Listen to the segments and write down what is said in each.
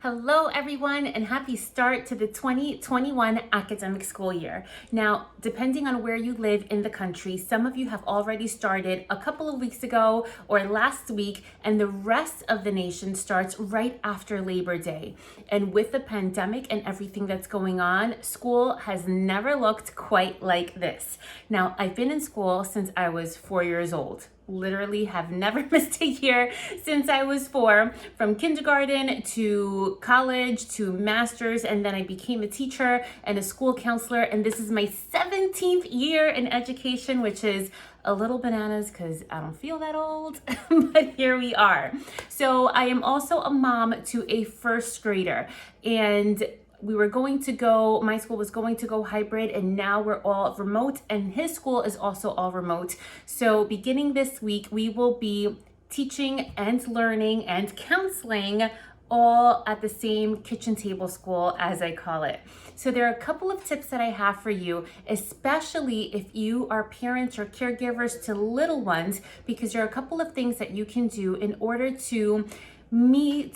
Hello everyone and happy start to the 2021 academic school year. Now, depending on where you live in the country, some of you have already started a couple of weeks ago or last week, and the rest of the nation starts right after Labor Day. And with the pandemic and everything that's going on, school has never looked quite like this. Now, I've been in school since I was 4 years old. Literally have never missed a year since I was 4, from kindergarten to college to master's, and then I became a teacher and a school counselor, and this is my 17th year in education, which is a little bananas because I don't feel that old, but here we are. So I am also a mom to a first grader, and my school was going to go hybrid, and now we're all remote, and his school is also all remote. So beginning this week, we will be teaching and learning and counseling all at the same kitchen table school, as I call it. So there are a couple of tips that I have for you, especially if you are parents or caregivers to little ones, because there are a couple of things that you can do in order to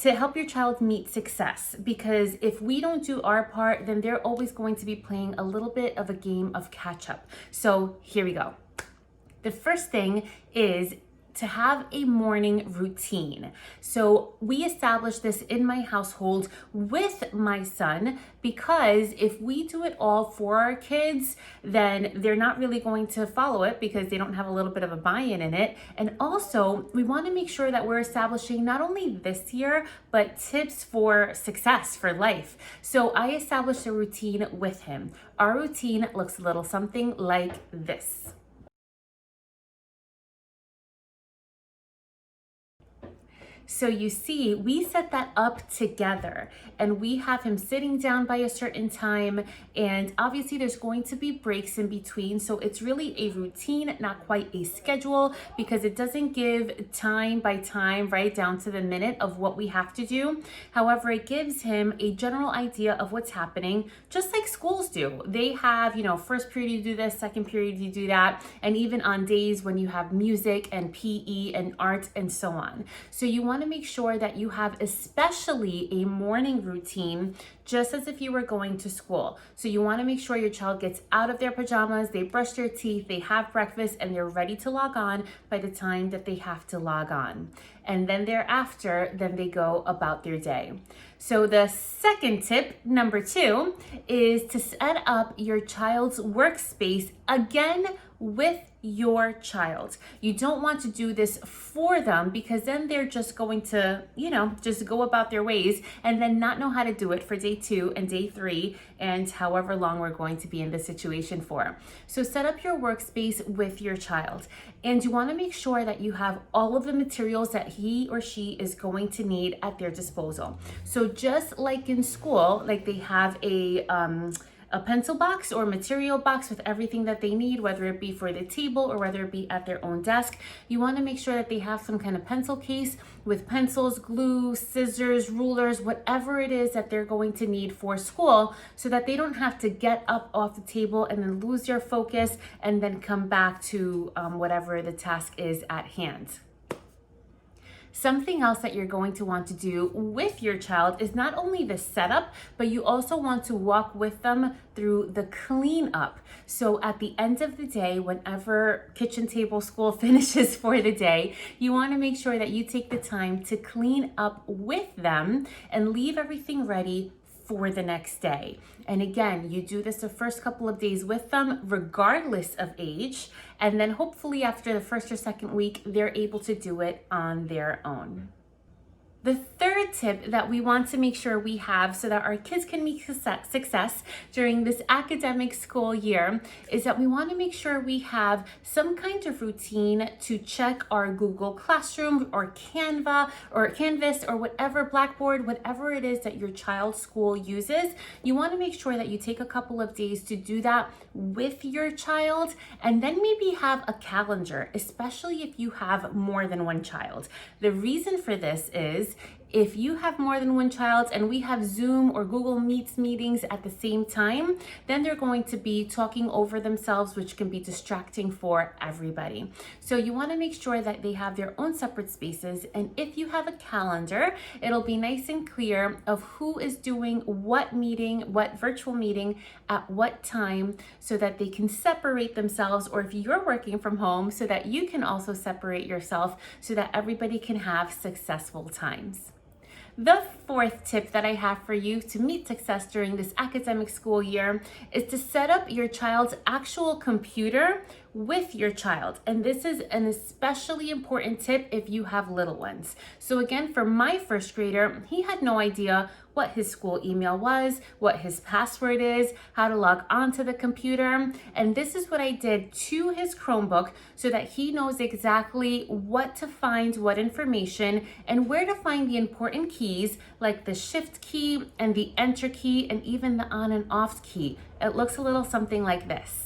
help your child meet success. Because if we don't do our part, then they're always going to be playing a little bit of a game of catch up. So here we go. The first thing is to have a morning routine. So we established this in my household with my son, because if we do it all for our kids, then they're not really going to follow it because they don't have a little bit of a buy-in in it. And also, we want to make sure that we're establishing not only this year, but tips for success for life. So I established a routine with him. Our routine looks a little something like this. So you see, we set that up together, and we have him sitting down by a certain time, and obviously there's going to be breaks in between. So it's really a routine, not quite a schedule, because it doesn't give time by time, right down to the minute of what we have to do. However, it gives him a general idea of what's happening, just like schools do. They have, first period you do this, second period you do that, and even on days when you have music and PE and art and so on. So you want to make sure that you have especially a morning routine, just as if you were going to school. So you want to make sure your child gets out of their pajamas, they brush their teeth, they have breakfast, and they're ready to log on by the time that they have to log on. And then thereafter, then they go about their day. So the second tip, number 2, is to set up your child's workspace again with your child. You don't want to do this for them, because then they're just going to, just go about their ways and then not know how to do it for day 2 and day 3 and however long we're going to be in this situation for. So set up your workspace with your child, and you want to make sure that you have all of the materials that he or she is going to need at their disposal. So just like in school, like they have a pencil box or material box with everything that they need, whether it be for the table or whether it be at their own desk. You want to make sure that they have some kind of pencil case with pencils, glue, scissors, rulers, whatever it is that they're going to need for school, so that they don't have to get up off the table and then lose their focus and then come back to whatever the task is at hand. Something else that you're going to want to do with your child is not only the setup, but you also want to walk with them through the cleanup. So at the end of the day, whenever kitchen table school finishes for the day, you want to make sure that you take the time to clean up with them and leave everything ready for the next day. And again, you do this the first couple of days with them, regardless of age. And then hopefully after the first or second week, they're able to do it on their own. The third tip that we want to make sure we have so that our kids can meet success during this academic school year is that we want to make sure we have some kind of routine to check our Google Classroom or Canva or Canvas or whatever, Blackboard, whatever it is that your child's school uses. You want to make sure that you take a couple of days to do that with your child, and then maybe have a calendar, especially if you have more than one child. The reason for this is If you have more than one child and we have Zoom or Google Meets meetings at the same time, then they're going to be talking over themselves, which can be distracting for everybody. So you want to make sure that they have their own separate spaces. And if you have a calendar, it'll be nice and clear of who is doing what meeting, what virtual meeting at what time, so that they can separate themselves, or if you're working from home, so that you can also separate yourself so that everybody can have successful times. The fourth tip that I have for you to meet success during this academic school year is to set up your child's actual computer with your child. And this is an especially important tip if you have little ones. So again, for my first grader, he had no idea what his school email was, what his password is, how to log onto the computer. And this is what I did to his Chromebook so that he knows exactly what to find, what information, and where to find the important keys like the shift key and the enter key and even the on and off key. It looks a little something like this.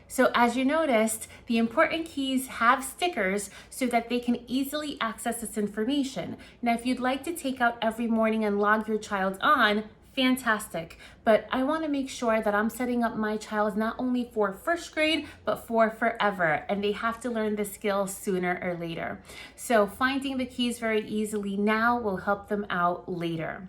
So as you noticed, the important keys have stickers so that they can easily access this information. Now, if you'd like to take out every morning and log your child on, fantastic. But I want to make sure that I'm setting up my child not only for first grade, but for forever. And they have to learn the skill sooner or later. So finding the keys very easily now will help them out later.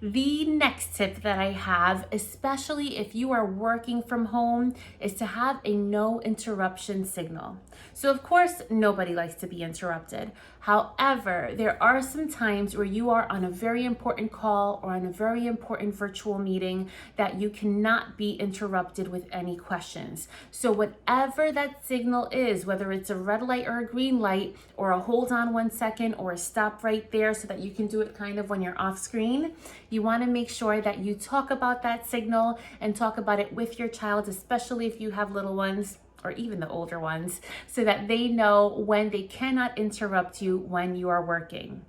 The next tip that I have, especially if you are working from home, is to have a no interruption signal. So of course, nobody likes to be interrupted. However, there are some times where you are on a very important call or on a very important virtual meeting that you cannot be interrupted with any questions. So whatever that signal is, whether it's a red light or a green light, or a hold on 1 second, or a stop right there so that you can do it kind of when you're off screen, you want to make sure that you talk about that signal and talk about it with your child, especially if you have little ones or even the older ones, so that they know when they cannot interrupt you when you are working.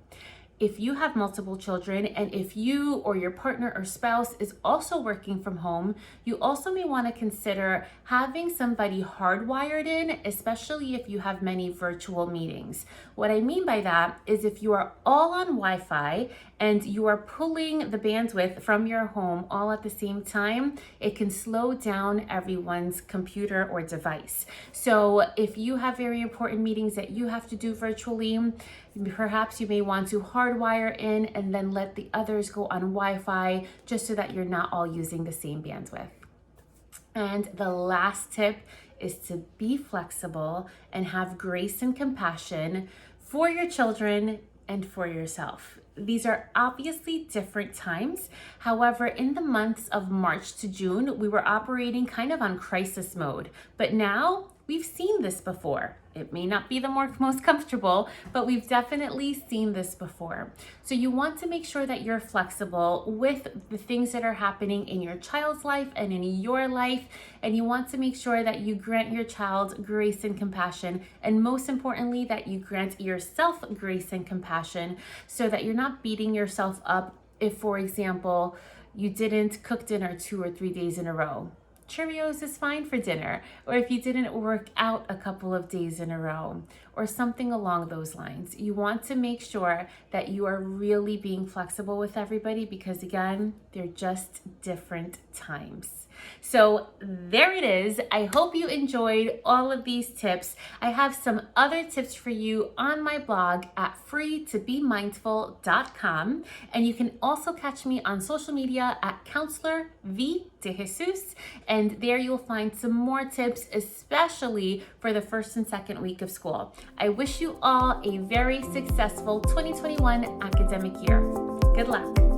If you have multiple children and if you or your partner or spouse is also working from home, you also may want to consider having somebody hardwired in, especially if you have many virtual meetings. What I mean by that is if you are all on Wi-Fi and you are pulling the bandwidth from your home all at the same time, it can slow down everyone's computer or device. So if you have very important meetings that you have to do virtually, perhaps you may want to hardwire in and then let the others go on Wi-Fi, just so that you're not all using the same bandwidth. And the last tip is to be flexible and have grace and compassion for your children and for yourself. These are obviously different times. However, in the months of March to June, we were operating kind of on crisis mode. But now we've seen this before. It may not be the most comfortable, but we've definitely seen this before. So you want to make sure that you're flexible with the things that are happening in your child's life and in your life. And you want to make sure that you grant your child grace and compassion. And most importantly, that you grant yourself grace and compassion, so that you're not beating yourself up if, for example, you didn't cook dinner 2 or 3 days in a row. Cheerios is fine for dinner, or if you didn't work out a couple of days in a row, or something along those lines. You want to make sure that you are really being flexible with everybody, because again, they're just different times. So there it is. I hope you enjoyed all of these tips. I have some other tips for you on my blog at freetobemindful.com. And you can also catch me on social media at Counselor V de Jesus. And there you'll find some more tips, especially for the first and second week of school. I wish you all a very successful 2021 academic year. Good luck.